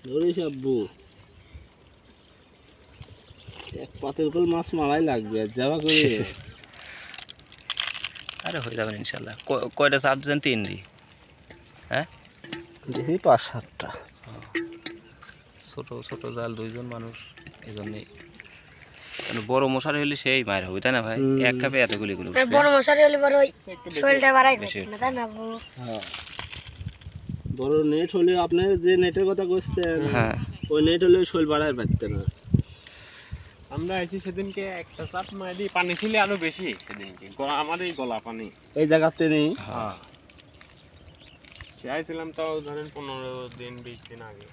ধরিস আব্বু, এক পাতের উপর মাছ মারাই লাগবে যাওয়া করে। আরে হয়ে যাবেন ইনশাল্লাহ। কয়টা চাপ দিচ্ছেন? 3 দি। হ্যাঁ, দেখি 5-7টা। ছোট ছোট জাল, 2 জন মানুষ, এই জন্যই। বড় মশারি হলে সেই মায়ের হবে, তাই না ভাই? এক কাপে এতগুলি গুলো বড় মশারি হলে বড় শরীরটা বাড়াই না, তাই না? হ্যাঁ, বড় নেট হলে আপনি যে নেটের কথা কইছেন, হ্যাঁ, ওই নেট হলে শৈল বাড়ায় পারতেন না। আমরা এসে সেদিনকে একটা চাপ মারি, পানি ছিল আরো বেশি সেদিনকে, আমার এই গলা পানি এই জায়গাতে নেই। হ্যাঁ। চাইছিলাম তাও ধরেন 15 দিন 20 দিন আগে।